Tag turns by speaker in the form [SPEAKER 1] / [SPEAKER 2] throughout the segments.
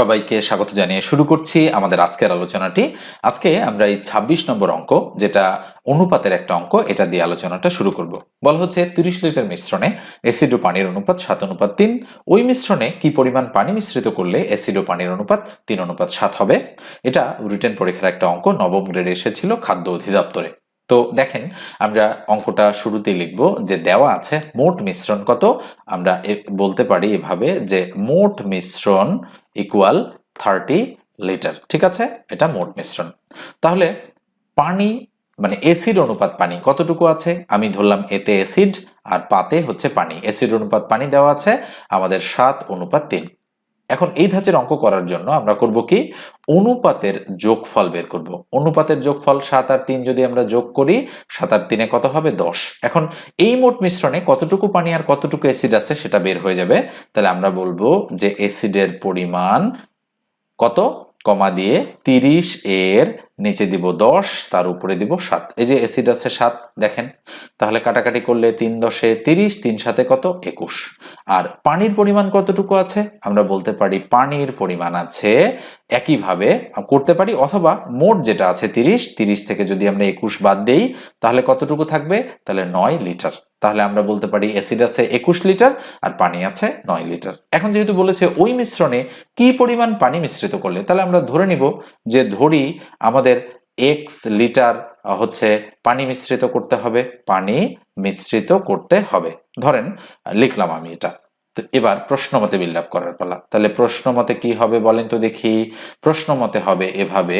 [SPEAKER 1] সবাইকে স্বাগত জানিয়ে শুরু করছি আমাদের আজকের আলোচনাটি। আজকে আমরা এই ২৬ নম্বর অঙ্ক, যেটা অনুপাতের একটা অঙ্ক, এটা দিয়ে আলোচনাটা শুরু করব। বলা হচ্ছে ৩০ লিটার মিশ্রণে অ্যাসিড ও পানির অনুপাত ৭:৩। ওই মিশ্রণে কি পরিমাণ পানি মিশ্রিত করলে অ্যাসিড ও পানির অনুপাত ৩:৭ হবে। এটা রিটেন পরীক্ষার একটা অঙ্ক, নবম গ্রেডে এসেছিল খাদ্য অধিদপ্তরে। তো দেখেন, আমরা অঙ্কটা শুরুতেই লিখব যে দেওয়া আছে মোট মিশ্রণ কত। আমরা বলতে পারি এভাবে যে মোট মিশ্রণ ইকুয়াল 30 লিটার। ঠিক আছে, এটা মোট মিশ্রণ। তাহলে পানি মানে অ্যাসিড অনুপাত পানি কতটুকু আছে, আমি ধরলাম এতে অ্যাসিড আর পাতে হচ্ছে পানি। অ্যাসিড অনুপাত পানি দেওয়া আছে আমাদের 7:3। এখন এই ধাঁচের অঙ্ক করার জন্য আমরা করব কি, অনুপাতের যোগফল বের করব। অনুপাতের যোগফল 7 আর 3 যদি আমরা যোগ করি, 7 আর 3 কত হবে 10। এখন এই মোট মিশ্রণে কতটুকু পানি আর কতটুকু অ্যাসিড আছে সেটা বের হয়ে যাবে। তাহলে আমরা বলবো যে অ্যাসিডের পরিমাণ কত, কমা দিয়ে 30 এর নিচে দিব 10, তার উপরে দিব 7। এই যে অ্যাসিড আছে 7, দেখেন। তাহলে কাটাকাটি করলে 3 10 এ 30, 3 7 কত 21। আর পানির পরিমাণ কতটুকু আছে, আমরা বলতে পারি পানির পরিমাণ আছে, একইভাবে করতে পারি, অথবা মোট যেটা আছে 30 থেকে যদি আমরা 21 বাদ দেই তাহলে কতটুকু থাকবে, তাহলে 9 লিটার। তাহলে আমরা বলতে পারি অ্যাসিড আছে 21 লিটার আর পানি আছে 9 লিটার। এখন যেহেতু বলেছে ওই মিশ্রণে কি পরিমাণ পানি মিশ্রিত করলে, তাহলে আমরা ধরে নিব যে ধরি আমাদের x লিটার হচ্ছে পানি মিশ্রিত করতে হবে, পানি মিশ্রিত করতে হবে। ধরেন লিখলাম আমি এটা। তো এবার প্রশ্ন মতে বিল্ড আপ করার পালা। তাহলে প্রশ্ন মতে কি হবে বলেন তো দেখি। প্রশ্ন মতে হবে এভাবে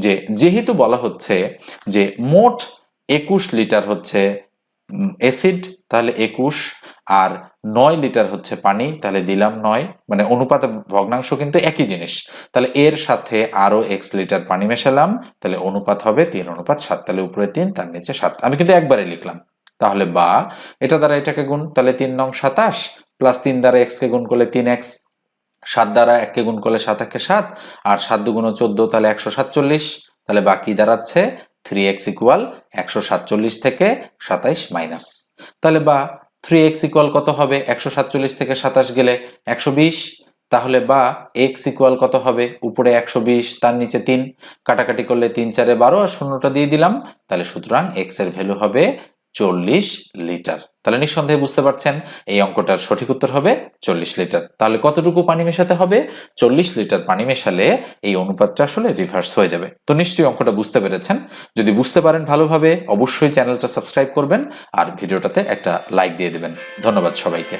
[SPEAKER 1] যে যেহেতু বলা হচ্ছে যে মোট 21 লিটার হচ্ছে অ্যাসিড, তাহলে 21, আর 9 লিটার হচ্ছে পানি, তাহলে দিলাম 9। মানে অনুপাত ভগ্নাংশ কিন্তু একই জিনিস। তাহলে এর সাথে আরো x লিটার পানি মেশালাম, তাহলে অনুপাত হবে 3:7। তাহলে উপরে 3, তার নিচে 7। আমি কিন্তু একবারে লিখলাম। তাহলে বা এটা দ্বারা এটাকে গুণ, তাহলে 3 নং 27 প্লাস 3 দ্বারা x কে গুণ করলে 3x, 7 দ্বারা 1 কে গুণ করলে 7 একে 7, আর 7 দুগুণ 14, তাহলে 147। তাহলে বাকি দাঁড়াচ্ছে 3x ইকুয়াল 147 থেকে 27 মাইনাস। তাহলে বা 3x ইকুয়াল কত হবে, 147 থেকে 27 গেলে 120। তাহলে বা x ইকুয়াল কত হবে, উপরে 120 তার নিচে 3, কাটাকাটি করলে 3 4 এ 12 আর শূন্যটা দিয়ে দিলাম। তাহলে সুতরাং x এর ভ্যালু হবে 40 লিটার। তাহলে নিঃসন্দেহে বুঝতে পারছেন এই অঙ্কটার সঠিক উত্তর হবে 40 লিটার। তাহলে কতটুকু পানি মেশাতে হবে, 40 লিটার পানি মেশালে এই অনুপাতটা আসলে রিভার্স হয়ে যাবে। তো নিশ্চয়ই অঙ্কটা বুঝতে পেরেছেন। যদি বুঝতে পারেন ভালোভাবে, অবশ্যই চ্যানেলটা সাবস্ক্রাইব করবেন আর ভিডিওটাতে একটা লাইক দিয়ে দিবেন। ধন্যবাদ সবাইকে।